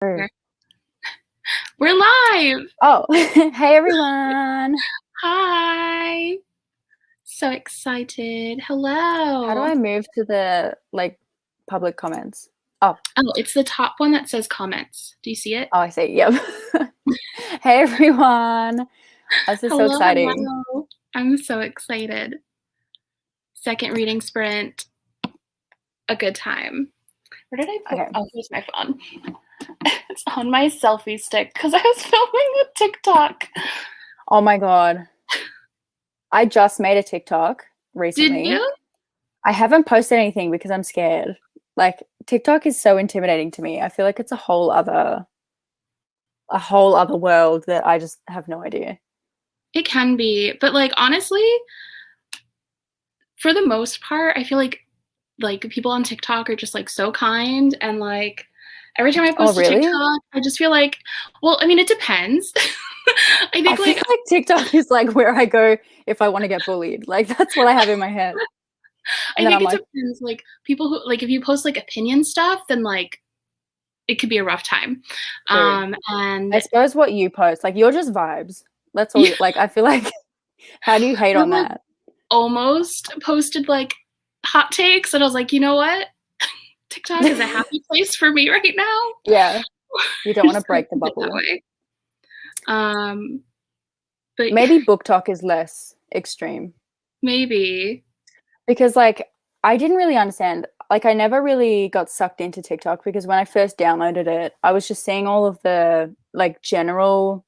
Oh, We're live. oh. Hey everyone. Hi. So excited. How do Hello. I move to the public comments? Oh, Oh, it's the top one that says comments. Do you see it? I see. Yep. Hey everyone. This is so Hello, exciting. hello. I'm so excited. Second reading sprint. A good time. Where did I put? Okay. Oh, here's my phone. It's on my selfie stick because I was filming a TikTok. Oh my God. I just made a TikTok Did recently. you? I haven't posted anything because I'm scared. Like TikTok is so intimidating to me. I feel like it's a whole other world that I just have no idea. It can be, but like honestly, for the most part, I feel like people on TikTok are just like so kind and like every time I Oh, post a really? TikTok, I just feel like, well, I mean, it depends. I I think feel like like TikTok is like where I go if I want to get bullied. Like that's what I have in my head. And I then think I'm it like, depends. Like people who like if you post like opinion stuff, then like it could be a rough time. true. I And suppose what you post, like you're just vibes. That's all yeah, you, like I feel like how do you hate I've on like that? almost posted like hot takes, and I was like, you know what? TikTok is a happy place for me right now. Yeah, you don't I'm want to just gonna break the keep it that bubble. way. Um, but yeah, Maybe book talk is less extreme maybe. because like I didn't really understand. Like I never really got sucked into TikTok because when I first downloaded it, I was just seeing all of the like general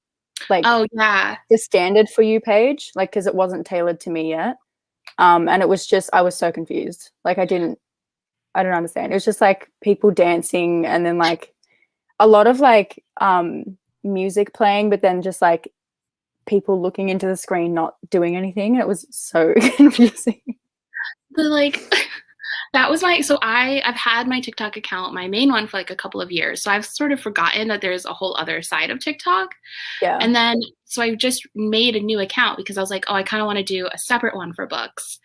like Oh yeah. the standard for you page, like because it wasn't tailored to me yet. And it was just I was so confused. Like I don't understand. It was just like people dancing and then like a lot of like music playing, but then just like people looking into the screen not doing anything. It was so confusing. The like that was my so I've had my TikTok account, my main one for like a couple of years. So I've sort of forgotten that there's a whole other side of TikTok. Yeah. And then so I just made a new account because I was like, oh, I kind of want to do a separate one for books.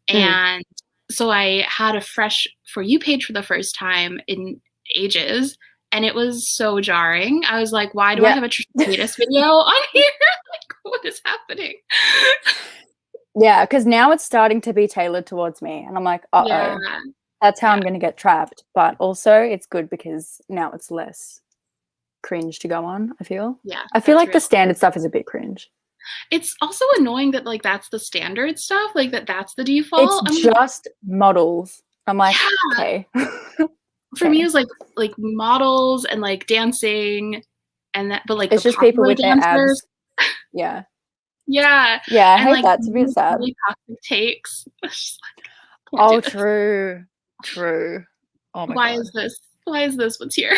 Mm. And so I had a fresh For You page for the first time in ages. And it was so jarring. I was like, why do I Yeah. have a Tristan video on here? Like, what is happening? Yeah, because now it's starting to be tailored towards me. And I'm like, Yeah. uh-oh, that's how Yeah. I'm going to get trapped. But also, it's good because now it's less cringe to go on, I feel. Yeah. I feel That's like really the standard stuff is a bit cringe. It's also annoying that like that's the standard stuff, like that's the It's default. I'm like, just models. I'm like, yeah. okay. For me, it Okay. was like models and like dancing, and that, but like the It's just people popular with their dancers, abs. Yeah. yeah, Yeah, I and hate like that. It's a bit sad. really toxic takes. It's just like, can't do Oh, this. true. True. Oh my Why is God. this? Why is this what's here?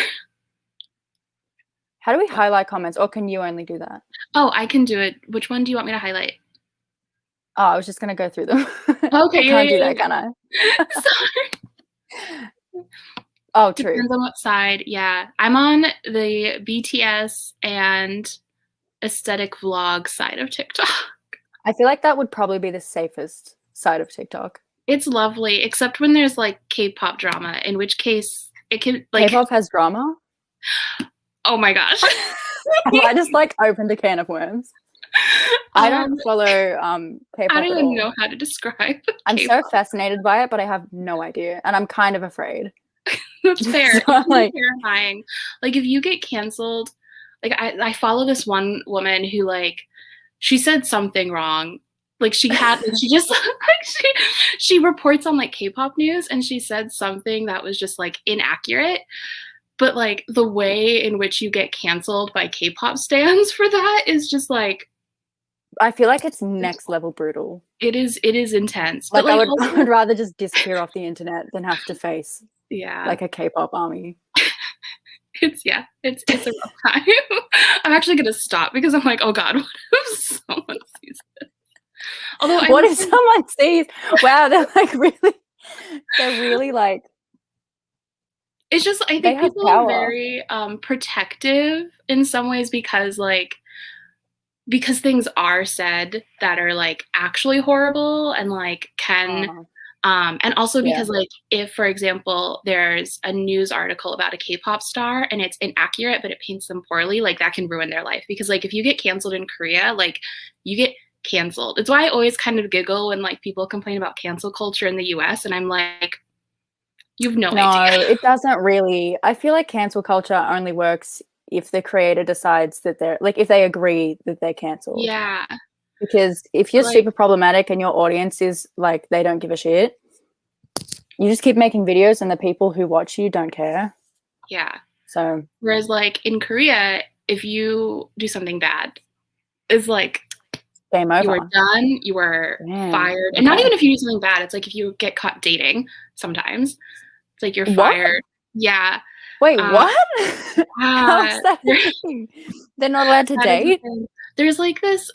How do we highlight comments, or can you only do that? Oh, I can do it. Which one do you want me to highlight? Oh, I was just gonna go through them. I Okay, yeah, can't do yeah, that, can I? yeah. Sorry. Oh, true. Depends on what side. Yeah, I'm on the BTS and aesthetic vlog side of TikTok. I feel like that would probably be the safest side of TikTok. It's lovely, except when there's like K-pop drama, in which case it can like, K-pop has drama. oh my gosh. Have I just like opened a can of worms? I um, don't follow I don't K-pop at even all. know how to describe I'm so K-pop. fascinated by it, but I have no idea, and I'm kind of afraid. That's fair. So It I'm can be like, terrifying. Like if you get canceled, like I follow this one woman who like she said something wrong. Like she just like she reports on like K-pop news and she said something that was just like inaccurate. But like the way in which you get canceled by K-pop stans for that is just like I feel like it's next level brutal. it is intense. But Like I like would, I also would rather just disappear off the internet than have to face yeah, like a K-pop army. it's a rough time. I'm actually gonna stop because I'm like, oh God, what if someone sees this? Although I What will if someone sees? Wow, they're really like it's just I they think have people are power. very protective in some ways because things are said that are like actually horrible and like can Uh, And also Yeah. because like if, for example, there's a news article about a K-pop star and it's inaccurate, but it paints them poorly, like that can ruin their life. Because like if you get canceled in Korea, like you get canceled. It's why I always kind of giggle when like people complain about cancel culture in the US, and I'm like, you've no idea. No, it doesn't really. I feel like cancel culture only works if the creator decides that they're like if they agree that they're cancelled. Yeah. Because if you're Like, super problematic and your audience is like they don't give a shit, you just keep making videos and the people who watch you don't care. yeah. So Whereas like in Korea, if you do something bad, it's like game you are over. done, you are Damn. fired. And not Okay. even if you do something bad, it's like if you get caught dating sometimes, it's like you're What? fired. Yeah. Wait, what? How's Yeah. that a thing? They're not allowed to That is the date? thing. There's like this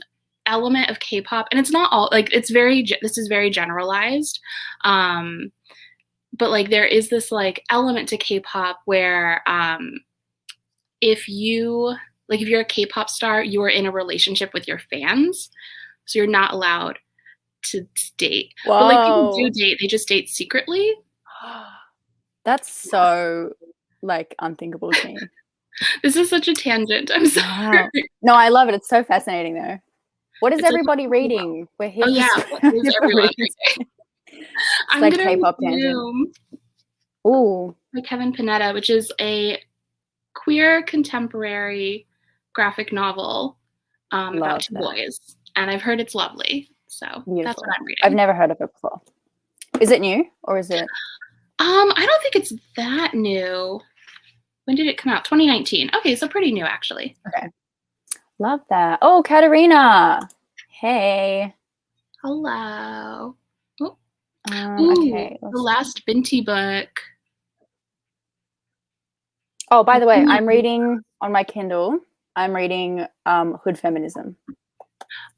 element of K-pop, and it's not all like it's very. This is very generalized, but like there is this like element to K-pop where if you like if you're a K-pop star, you are in a relationship with your fans, so you're not allowed to date. Whoa. But like people do date, they just date secretly. That's so like unthinkable to me. This is such a tangent. I'm sorry. Wow. No, I love it. It's so fascinating though. What is It's like, everybody reading? We're here oh for yeah, what is everyone reading. reading? It's I'm like gonna read K-pop tangent. Bloom Ooh, by Kevin Panetta, which is a queer contemporary graphic novel about love two that. boys, and I've heard it's lovely. So Beautiful. that's what I'm reading. I've never heard of it before. Is it new or is it? I don't think it's that new. When did it come out? 2019. Okay, so pretty new actually. Okay. Love that. Oh, Katerina. Hey. Hello. Oh. Okay. The Last Binti book. Oh, by the way, I'm reading on my Kindle. I'm reading Hood Feminism.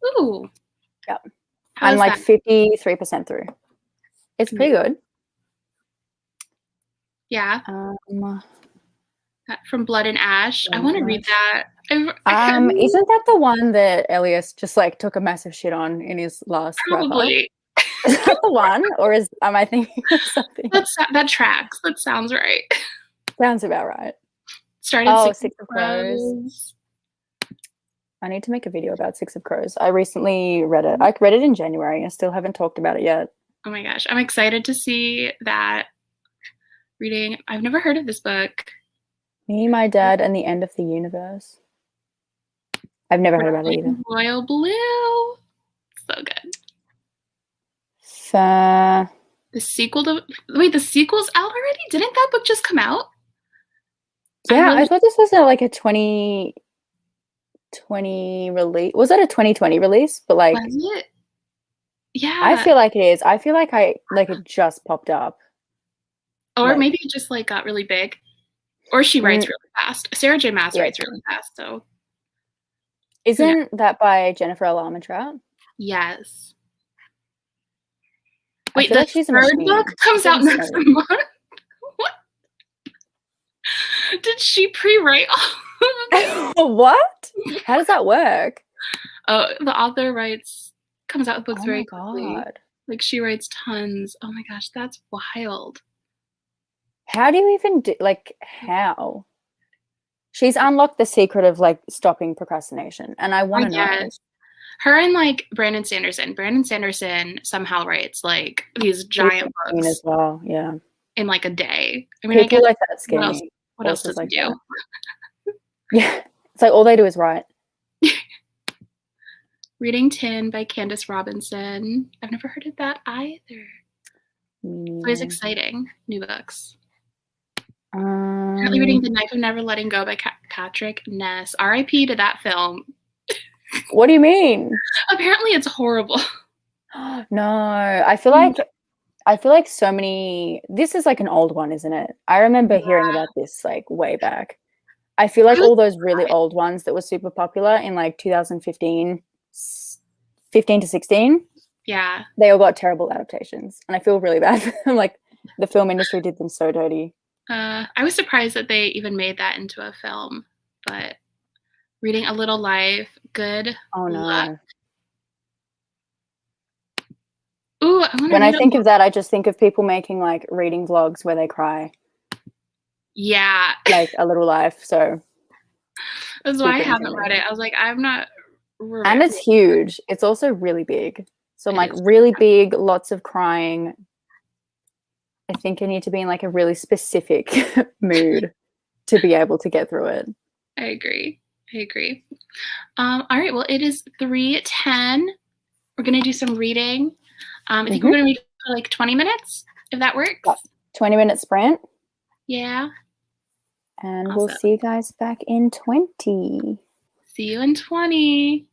Ooh. Yep. How's I'm like that? 53% through. It's pretty good. Yeah. From Blood and Ash. I Blood want to and read Ash. that. Isn't that the one that Elias just like took a massive shit on in his last Probably. Is that the one, or am I thinking of something? That tracks. That sounds right. Sounds about right. Started Six of Crows. I need to make a video about Six of Crows. I recently read it. I read it in January. I still haven't talked about it yet. Oh my gosh. I'm excited to see that reading. I've never heard of this book. Me, My Dad, and the End of the Universe. I've never heard about it either. Royal Blue. So good. The sequel to the sequel's out already? Didn't that book just come out? Yeah, I thought this was like a 2020 release. Was that a 2020 release? But like, was it? Yeah. I feel like it is. I feel like it just popped up. Or maybe it just like got really big. Or she writes really fast. Sarah J. Maas writes really fast, so. Isn't that by Jennifer L. Armentrout? Yes. Wait, the third book comes out next month? What? Did she pre-write all of it? What? How does that work? Oh, the author comes out with books very quickly. Like she writes tons. Oh my gosh, that's wild. How do you even do, like, how? She's unlocked the secret of like stopping procrastination, and I want to know. Her and like Brandon Sanderson. Brandon Sanderson somehow writes like these giant books as well. Yeah, in like a day. I mean, people like that skinny. What else does he do? Yeah, it's like all they do is write. Reading Tin by Candace Robinson. I've never heard of that either. So it's exciting. New books. Currently reading The Knife of Never Letting Go by Patrick Ness. R.I.P. to that film. What do you mean? Apparently it's horrible. No, I feel like so many. This is like an old one, isn't it? I remember hearing about this like way back. I feel like all those really old ones that were super popular in like 2015, 15 to 16. Yeah. They all got terrible adaptations, and I feel really bad for them. Like the film industry did them so dirty. I was surprised that they even made that into a film, but reading A Little Life, good luck. Ooh, I want to When I read think a of that, I just think of people making like reading vlogs where they cry, Yeah. like A Little Life. So That's why I super haven't read intimidating. it. I was like, I'm not And re- it's huge. It's also really big. So I'm It like is. really big, lots of crying. I think I need to be in like a really specific mood to be able to get through it. I agree. I agree. All right. Well, it is 3:10. We're gonna do some reading. I think we're gonna read for like 20 minutes, if that works. Yep. 20-minute sprint. Yeah. And we'll Awesome. see you guys back in 20. See you in 20.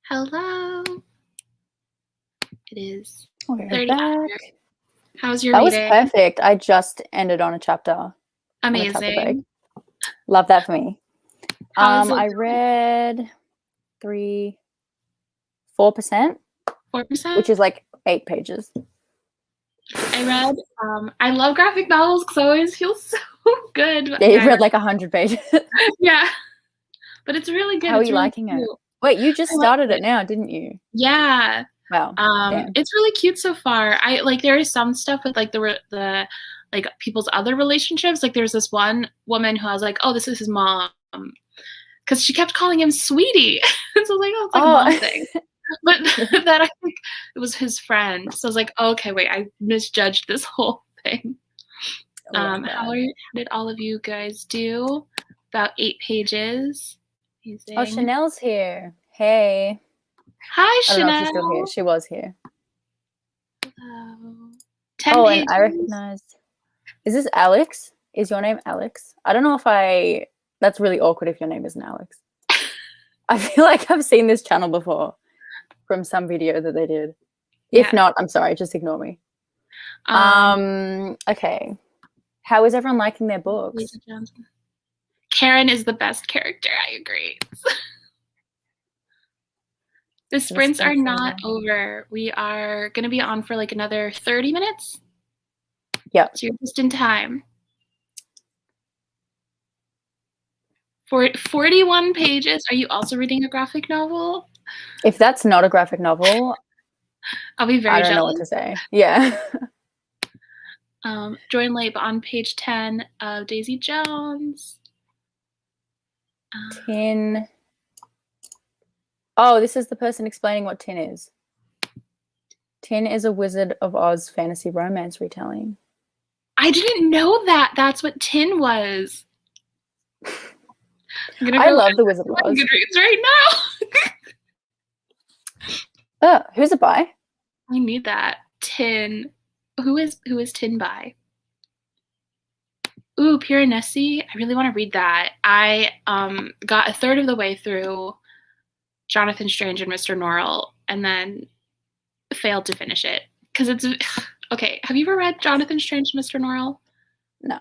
Hello. It is We're 30 back. after. How's your That was reading? perfect. I just ended on a chapter. Chapter break. Amazing. Love that for me. How's it I going? read 4%, 4%? which is like 8 pages. I read, I love graphic novels because I always feel so good. Yeah, you've read like 100 pages. Yeah. But it's really good. How are It's you really liking it? cute. Wait, you just I like started it. it now, didn't you? Yeah. Wow. Damn. It's really cute so far. I like there is some stuff with like the like people's other relationships. Like there's this one woman who I was like, oh, this is his mom, because she kept calling him sweetie. So I was like, oh, it's like a mom thing. But that I think it was his friend. So I was like, oh, okay, wait, I misjudged this whole thing. How did all of you guys do? About 8 pages. Amazing. Oh, Chanel's here. Hey. Hi, I don't know if Chanel. she's still here. She was here. Hello. 10 Oh, pages. and I recognize. Is this Alex? Is your name Alex? I don't know if that's really awkward if your name isn't Alex. I feel like I've seen this channel before from some video that they did. If not, I'm sorry, just ignore me. Okay. How is everyone liking their books? Karen is the best character, I agree. The sprints are not over. We are going to be on for like another 30 minutes. Yep. So you're just in time. For 41 pages. Are you also reading a graphic novel? If that's not a graphic novel, I'll be very jealous. I don't know what to say. Yeah. Join Labe on page 10 of Daisy Jones. Tin. Oh, this is the person explaining what Tin is. Tin is a Wizard of Oz fantasy romance retelling. I didn't know that. That's what Tin was. I love the Wizard of Oz. Goodreads right now. Who's it by? I need that. Tin. Who is Tin by? Ooh, Piranesi. I really want to read that. I got a third of the way through Jonathan Strange and Mr. Norrell and then failed to finish it because it's okay. Have you ever read Jonathan Strange and Mr. Norrell? No.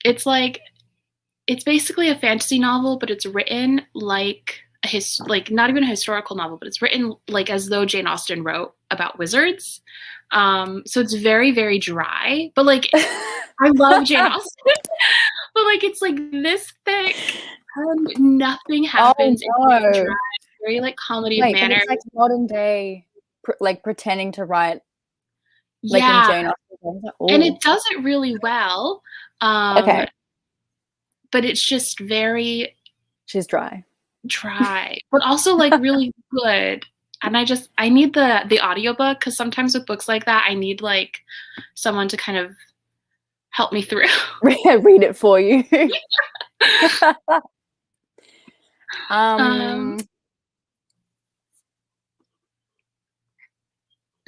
It's basically a fantasy novel, but it's written like not even a historical novel, but it's written like as though Jane Austen wrote about wizards. So it's very, very dry, but like I love Jane Austen, but like it's like this thick and nothing happens. Oh, no. It's dry, very like comedy of manners. It's like modern day, like pretending to write, like in Jane Austen. And it does it really well. Okay. But it's just very. She's dry, but also like really good. And I need the audiobook because sometimes with books like that, I need like someone to kind of help me through. Read it for you.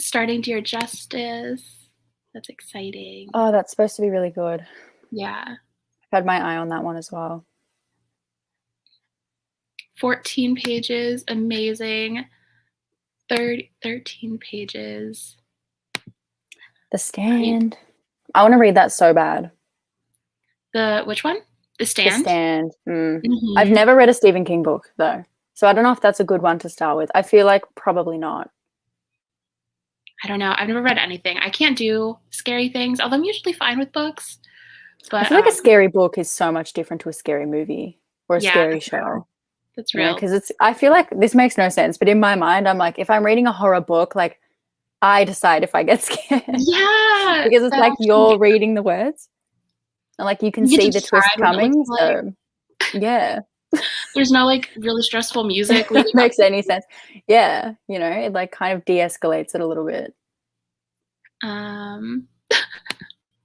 Starting Dear Justice. That's exciting. Oh, that's supposed to be really good. Yeah. I've had my eye on that one as well. 14 pages. Amazing. 13 pages. The Stand. I want to read that so bad. Which one? The Stand? The Stand. Mm-hmm. I've never read a Stephen King book, though. So I don't know if that's a good one to start with. I feel like probably not. I don't know. I've never read anything. I can't do scary things, although I'm usually fine with books. But I feel like a scary book is so much different to a scary movie or a scary show. That's real. Because I feel like this makes no sense. But in my mind, I'm like, if I'm reading a horror book, like I decide if I get scared. Yeah. Because it's like you're reading the words. And like you can see the twist coming. So yeah. There's no like really stressful music. It makes any sense. Yeah. It like kind of de-escalates it a little bit.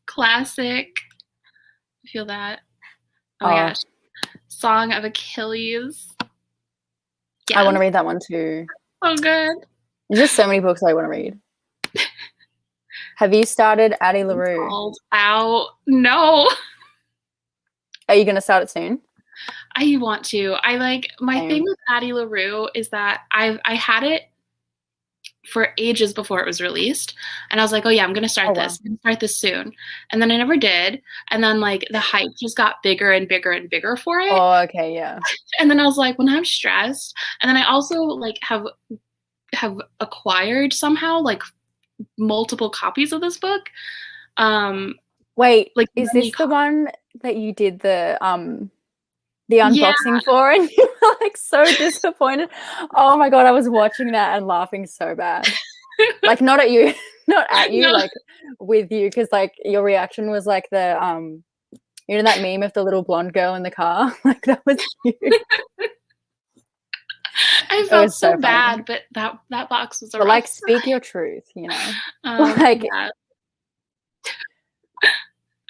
Classic. I feel that. Oh my gosh. Song of Achilles. Yes. I want to read that one too. Oh, good. There's just so many books I want to read. Have you started Addie LaRue? Out. No. Are you going to start it soon? I want to. I like my Same. thing with Addie LaRue is that I had it for ages before it was released, and I was like, oh yeah, I'm gonna start Oh, wow. this. I'm gonna start this soon, and then I never did. And then like the hype just got bigger and bigger and bigger for it. Oh, okay, yeah. And then I was like, when I'm stressed, and then I also like have acquired somehow like multiple copies of this book. Wait, Like is many this the one that you did the Yeah. unboxing for and you were like so disappointed? Oh my god, I was watching that and laughing so bad. Like not at you, not at you, No. like with you, because like your reaction was like the you know that meme of the little blonde girl in the car? Like that was you. I felt was so so bad, funny. but that box was a But like rough speak your truth, you know. ride. Like Yeah.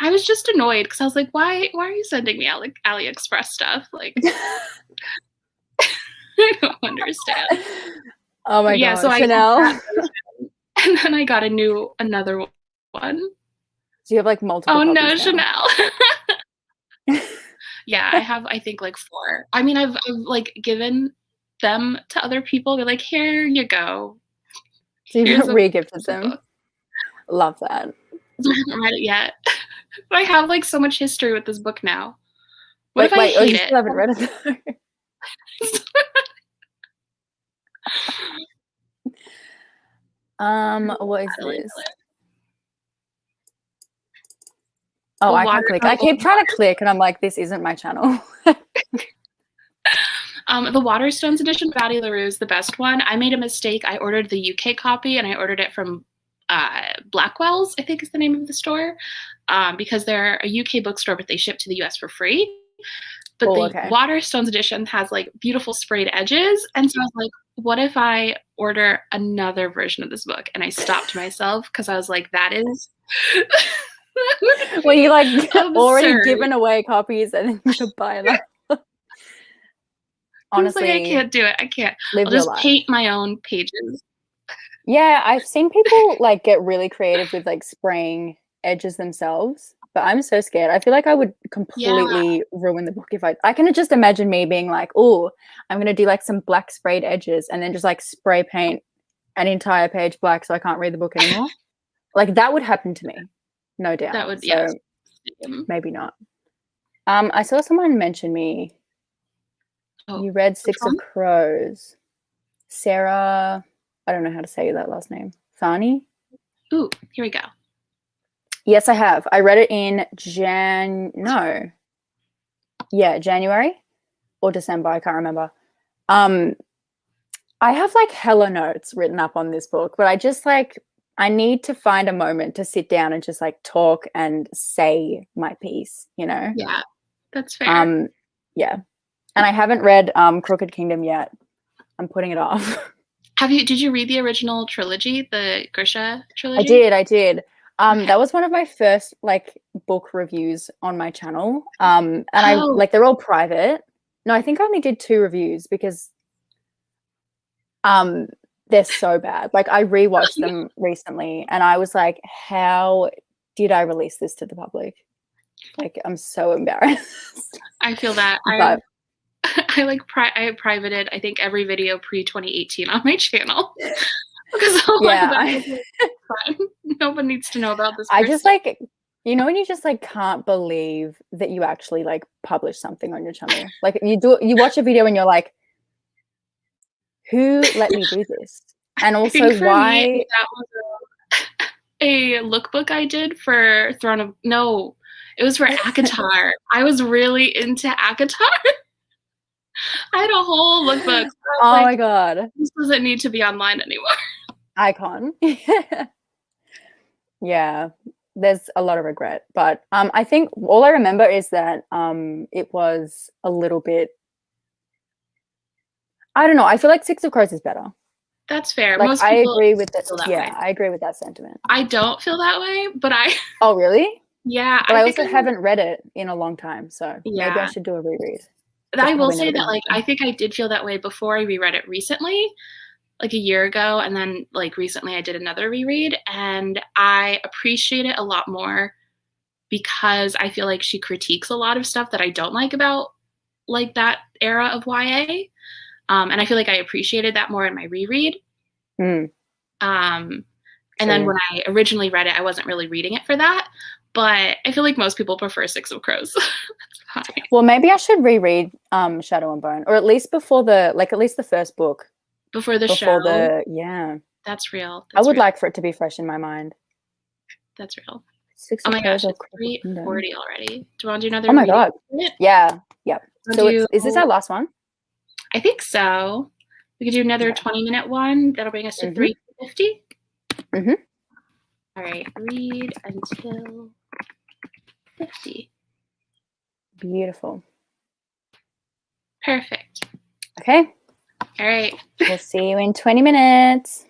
I was just annoyed because I was like, why are you sending me AliExpress stuff? Like, I don't understand. oh my Yeah, god, so I got Chanel. that version, and then I got another one. Do you have like multiple Oh no, copies now? Chanel. Yeah, I have I think like 4. I mean, I've like given them to other people. They're like, here you go. So you've Here's a re-gifted them. book. Love that. I haven't read it yet. But I have like so much history with this book now. What if I Wait, oh, hate you it? still haven't read it though. What is this? Oh, I can't click. I keep trying to click and I'm like, this isn't my channel. The Waterstones edition of Addie LaRue is the best one. I made a mistake. I ordered the UK copy and I ordered it from Blackwell's, I think is the name of the store, because they're a UK bookstore, but they ship to the US for free. But the Waterstones edition has like beautiful sprayed edges. And so I was like, what if I order another version of this book? And I stopped myself because I was like, that is... Well, you like already given away copies and then you could buy them. Honestly, I was like, I can't do it. I can't. I'll just paint my own pages. Yeah, I've seen people like get really creative with like spraying edges themselves, but I'm so scared. I feel like I would completely ruin the book if I can just imagine me being like, oh, I'm gonna do like some black sprayed edges and then just like spray paint an entire page black so I can't read the book anymore. Like that would happen to me, no doubt. That would, so maybe not. I saw someone mention me. Oh, you read Six of Crows. Sarah, I don't know how to say that last name. Thani? Ooh, here we go. Yes, I have. I read it in January or December. I can't remember. I have like hella notes written up on this book, but I just like, I need to find a moment to sit down and just like talk and say my piece, you know? Yeah, that's fair. Yeah. And I haven't read Crooked Kingdom yet. I'm putting it off. Did you read the original trilogy, the Grisha trilogy? I did. That was one of my first like book reviews on my channel. And I like, they're all private. No, I think I only did 2 reviews because they're so bad. Like I rewatched them recently and I was like, how did I release this to the public? Like I'm so embarrassed. I feel that. I privated I think every video pre-2018 on my channel. Because nobody needs to know about this person. I just like, you know, when you just like can't believe that you actually like publish something on your channel. Like you watch a video and you're like, who let me do this? And also why? Me, that was a lookbook I did for it was for ACOTAR. I was really into ACOTAR. I had a whole lookbook. Oh my god. This doesn't need to be online anymore. Icon. Yeah. There's a lot of regret. But I think all I remember is that it was a little bit, I don't know. I feel like Six of Crows is better. That's fair. Like, most I people agree with it. Feel that way. I agree with that sentiment. I don't feel that way, but I. Oh really? Yeah. But I also haven't read it in a long time, so maybe I should do a reread. I will say that like I think I did feel that way before I reread it recently, like a year ago, and then like recently I did another reread, and I appreciate it a lot more because I feel like she critiques a lot of stuff that I don't like about like that era of YA. And I feel like I appreciated that more in my reread. Mm, And then true. when I originally read it, I wasn't really reading it for that. But I feel like most people prefer Six of Crows. That's fine. Well, maybe I should reread Shadow and Bone, or at least before at least the first book. Before the show. Yeah. That's real. I would real. like for it to be fresh in my mind. That's real. Six Oh of my Crows gosh, or it's Critical Kingdom. 3:40 already. Do you want to do another Oh my reading? god. Yeah. Yep. So is this our Oh, last one? I think so. We could do another Okay. 20-minute one. That'll bring us to 3:50. Mhm. All right, read until 50. Beautiful. Perfect. Okay. All right. We'll see you in 20 minutes.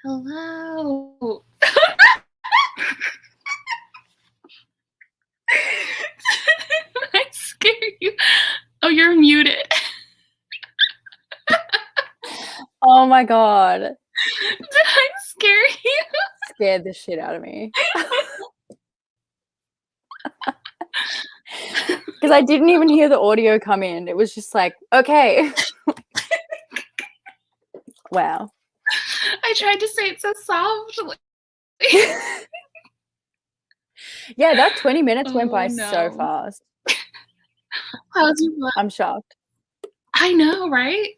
Hello. I scare you. Oh, you're muted. Oh my god. Did I scare you? Scared the shit out of me. Because I didn't even hear the audio come in. It was just like, okay. Wow. I tried to say it so softly. Yeah, that 20 minutes went by no. so fast. How's your blood? I'm shocked. I know, right?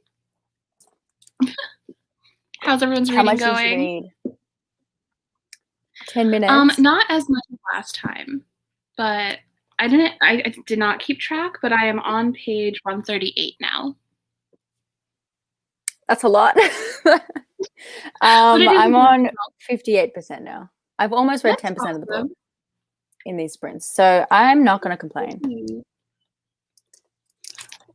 How's everyone's How reading much did you going? read? 10 minutes? Not as much as last time, but I did not keep track, but I am on page 138 now. That's a lot. I'm on 58% now. I've almost read 10% of the book in these sprints, so I'm not going to complain.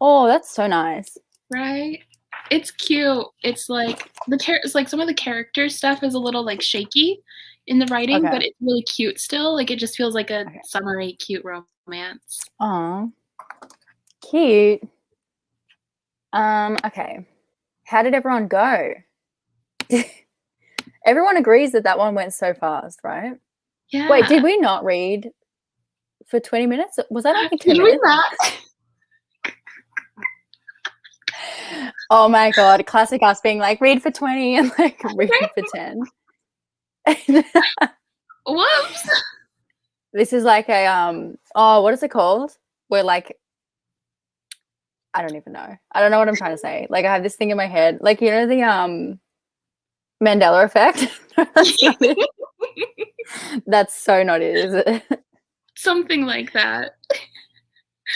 Oh, that's so nice. Right? It's cute. It's like it's like some of the character stuff is a little like shaky in the writing, but it's really cute still. Like it just feels like a summery, cute romance. Oh, cute. Okay. How did everyone go? Everyone agrees that one went so fast, right? Yeah. Wait, did we not read for 20 minutes? Was that only 10 minutes? Oh my god, classic us being like, read for 20 and like read for 10. Whoops. This is like a what is it called? Where like I don't even know. I don't know what I'm trying to say. Like I have this thing in my head. Like you know the Mandela effect? That's so not it, is it? Something like that.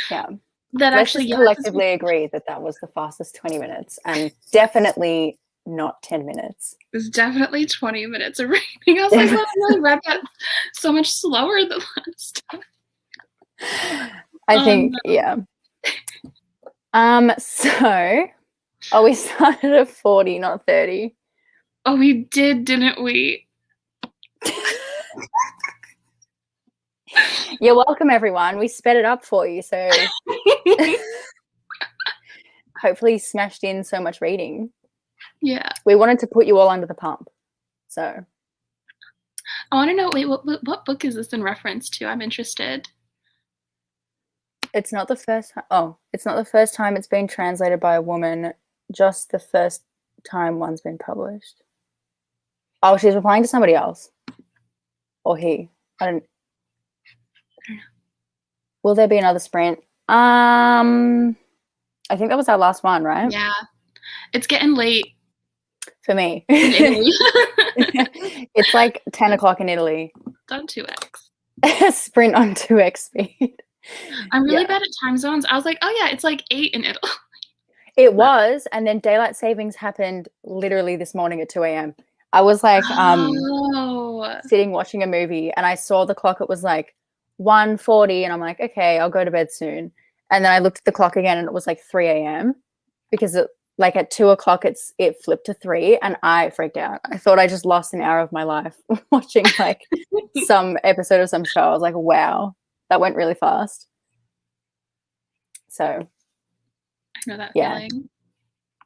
Yeah. That Let's just collectively agree that was the fastest 20 minutes and definitely not 10 minutes. It was definitely 20 minutes of reading. I was like, I really read that so much slower than last time. I think, yeah. So, we started at 40, not 30. Oh, we did, didn't we? You're welcome, everyone. We sped it up for you, so hopefully smashed in so much reading. Yeah. We wanted to put you all under the pump, so. I want to know, wait, what book is this in reference to? I'm interested. It's not the first time. Oh, it's not the first time it's been translated by a woman, just the first time one's been published. Oh, she's replying to somebody else. Or he. I don't know. Will there be another sprint? I think that was our last one, right? Yeah. It's getting late. For me. It's like 10 o'clock in Italy. It's on 2x. Sprint on 2x speed. I'm really bad at time zones. I was like, oh yeah, it's like 8 in Italy. It was, and then daylight savings happened literally this morning at 2 a.m. I was like sitting watching a movie and I saw the clock. It was like 1:40 and I'm like, okay, I'll go to bed soon. And then I looked at the clock again and it was like 3 a.m. because like at 2 o'clock it flipped to 3 and I freaked out. I thought I just lost an hour of my life watching like some episode of some show. I was like, wow, that went really fast. So I know that feeling.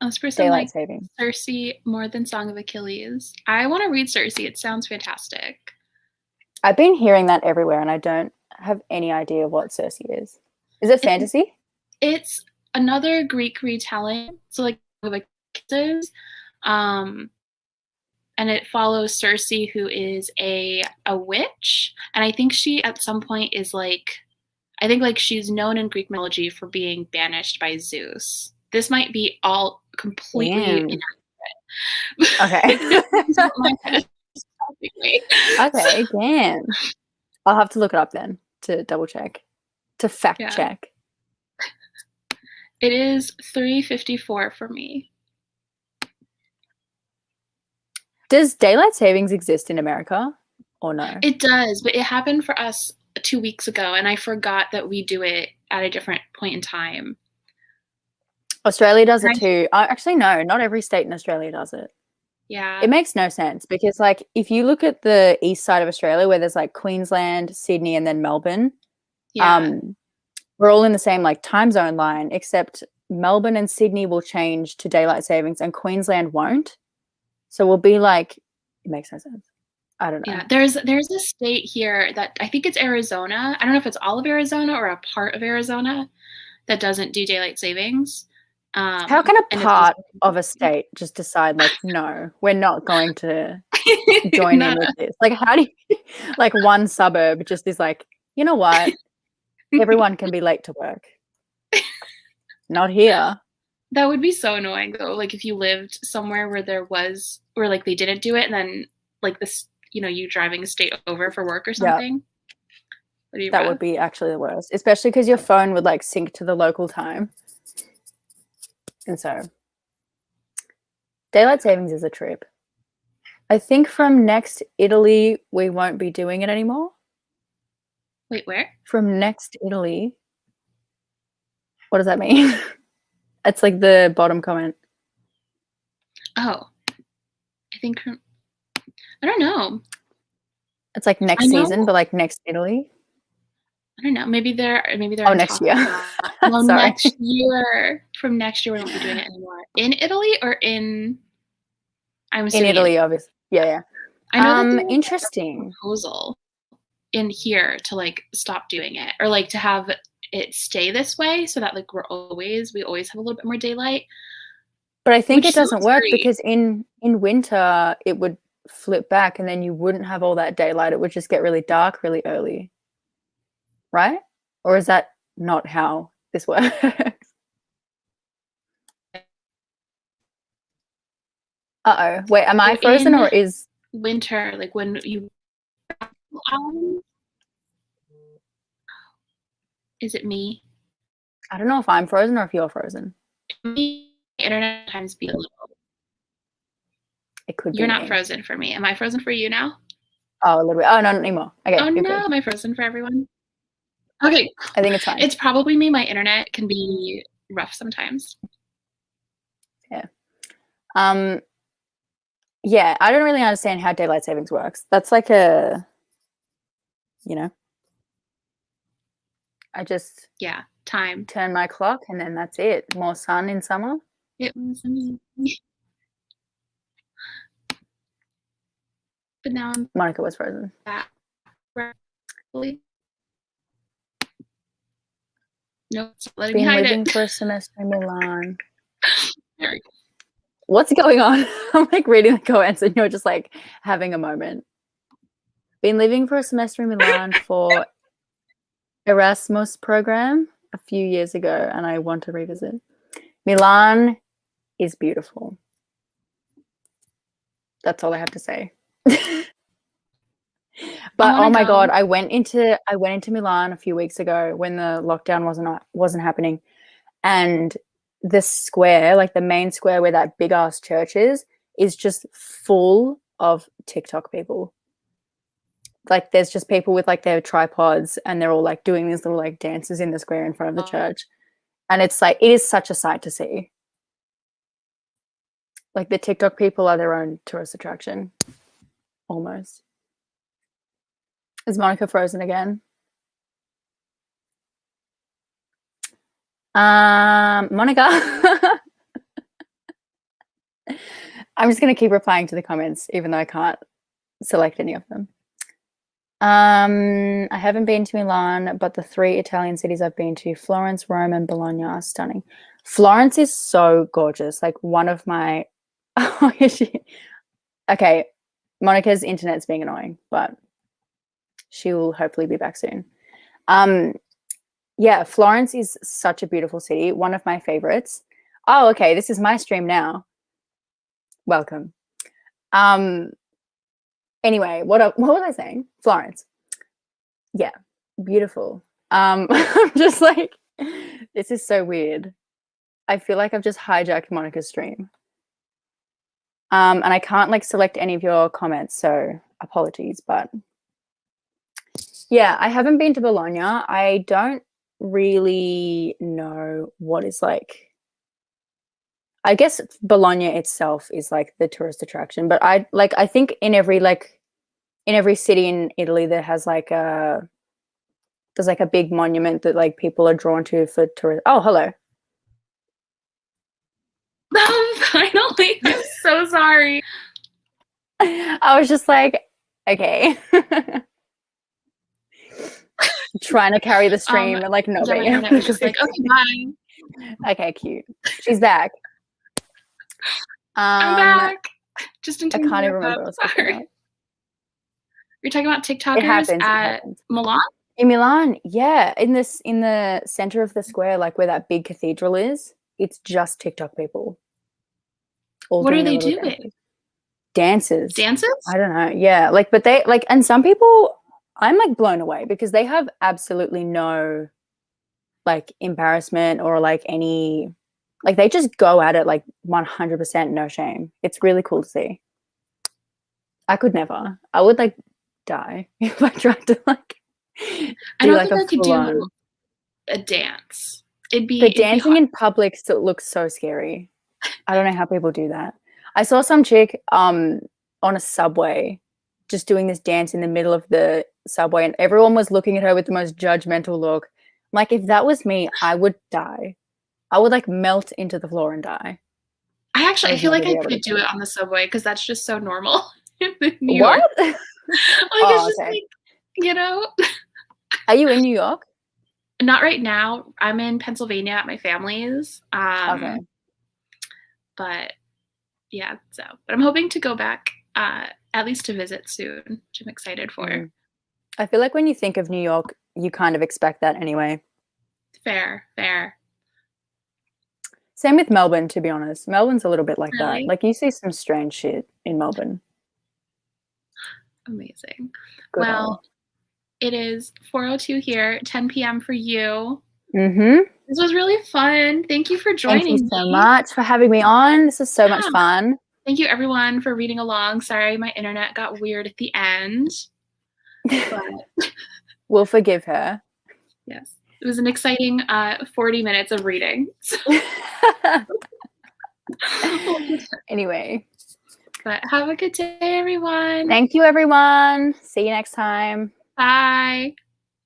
This person daylight like saving. Circe more than Song of Achilles. I want to read Circe. It sounds fantastic. I've been hearing that everywhere and I don't have any idea what Circe is. Is it fantasy? It's another Greek retelling. So like Song of Achilles. And it follows Circe, who is a witch. And I think she at some point is like, I think like she's known in Greek mythology for being banished by Zeus. This might be all completely inaccurate. Okay. Okay, damn. I'll have to look it up then to double check, to fact check. It is 3:54 for me. Does daylight savings exist in America or no? It does, but it happened for us 2 weeks ago and I forgot that we do it at a different point in time. Australia does it too. Actually, no, not every state in Australia does it. Yeah. It makes no sense because, like, if you look at the east side of Australia where there's like Queensland, Sydney, and then Melbourne, Yeah. we're all in the same like time zone line, except Melbourne and Sydney will change to daylight savings and Queensland won't. So we'll be like, it makes no sense. I don't know. Yeah. There's a state here that I think it's Arizona. I don't know if it's all of Arizona or a part of Arizona that doesn't do daylight savings. How can a And it's part also of a state just decide like, no, we're not going to join in not with this? Like, how do you, like, one suburb just is like, you know what? Everyone can be late to work. Not here. that would be so annoying though. Like if you lived somewhere where like they didn't do it and then like this, you driving a state over for work or Yeah, something. that would be actually the worst, especially because your phone would like sync to the local time. And so daylight savings is a trip. I think from next Italy, we won't be doing it anymore. Wait, where? From next Italy. What does that mean? It's like the bottom comment. Oh, I think I don't know. It's like next season, but like next Italy. I don't know. Maybe they're Oh, next year. Well, Sorry. next year. From next year, we won't be doing it anymore. In Italy or in? I'm assuming in Italy, obviously. Yeah. I know that interesting proposal in here to like stop doing it or like to have it stay this way so that like we always have a little bit more daylight. But I think it doesn't work because in winter it would flip back and then you wouldn't have all that daylight. It would just get really dark really early. Right? Or is that not how this works? Uh-oh. Wait, am I frozen or is winter like when you is it me? I don't know if I'm frozen or if you're frozen. Internet times be a little. It could be. You're not frozen for me. Am I frozen for you now? Oh, a little bit. Oh, no, not anymore. Okay. Oh no, am I frozen for everyone? Okay. I think it's fine. It's probably me. My internet can be rough sometimes. Yeah. Yeah, I don't really understand how daylight savings works. That's like I just time. Turn my clock and then that's it. More sun in summer. It was amazing. But now Monica was frozen. Nope, it's letting me hide Been living it. for a semester in Milan. What's going on? I'm like reading the comments and you're just like having a moment. Been living for a semester in Milan for Erasmus program a few years ago and I want to revisit. Milan is beautiful. That's all I have to say. But oh my God, I went into Milan a few weeks ago when the lockdown wasn't happening, and the square, like the main square where that big ass church is just full of TikTok people. Like there's just people with like their tripods and they're all like doing these little like dances in the square in front of the church, and it's like it is such a sight to see. Like the TikTok people are their own tourist attraction, almost. Is Monica frozen again? Monica. I'm just going to keep replying to the comments, even though I can't select any of them. I haven't been to Milan, but the 3 Italian cities I've been to, Florence, Rome, and Bologna, are stunning. Florence is so gorgeous. Like one of my... Okay, Monica's internet's being annoying, but she will hopefully be back soon. Yeah, Florence is such a beautiful city. One of my favorites. Oh, okay. This is my stream now. Welcome. Anyway, what was I saying? Florence. Yeah, beautiful. I'm just like, this is so weird. I feel like I've just hijacked Monica's stream. And I can't like select any of your comments, so apologies, but yeah, I haven't been to Bologna. I don't really know what is like. I guess Bologna itself is like the tourist attraction, but I think in every city in Italy there has like there's like a big monument that like people are drawn to for tourists. Oh, hello. Finally, I'm so sorry. I was just like, okay. Trying to carry the stream and like Yeah, my nobody. internet was just like, okay, bye. Okay, cute. She's back. I'm back. Just in I time. can't even remember what I was talking Sorry. about. You're talking about It TikTokers happens. at Milan? In Milan, yeah, in the center of the square, like where that big cathedral is, it's just TikTok people. All What are doing they their little doing? dances. Dances? I don't know. Yeah, like, but they like, and some people, I'm like blown away because they have absolutely no like embarrassment or like any, like they just go at it like 100% no shame. It's really cool to see. I could never. I would like die if I tried to like I do don't like think a I could full do on. a dance. But It'd be dancing hard. in public still looks so scary. I don't know how people do that. I saw some chick on a subway just doing this dance in the middle of the subway and everyone was looking at her with the most judgmental look. I'm like, if that was me, I would die. I would like melt into the floor and die. I would feel like never be I able to could do do it it. on the subway because that's just so normal in New What? York. Like Oh, it's just okay. like, you know. Are you in New York? Not right now. I'm in Pennsylvania at my family's. Okay. But yeah, but I'm hoping to go back at least to visit soon, which I'm excited for. I feel like when you think of New York, you kind of expect that anyway. Fair. Same with Melbourne, to be honest. Melbourne's a little bit like Really? that. Like you see some strange shit in Melbourne. Amazing. Good Well, old. it is 4:02 here, 10 p.m. for you. Mm-hmm. This was really fun. Thank you for joining me. Thank you so much for having me on. This is so much fun. Thank you everyone for reading along. Sorry my internet got weird at the end. But we'll forgive her. Yes. It was an exciting 40 minutes of reading. Anyway. But have a good day, everyone. Thank you, everyone. See you next time. Bye.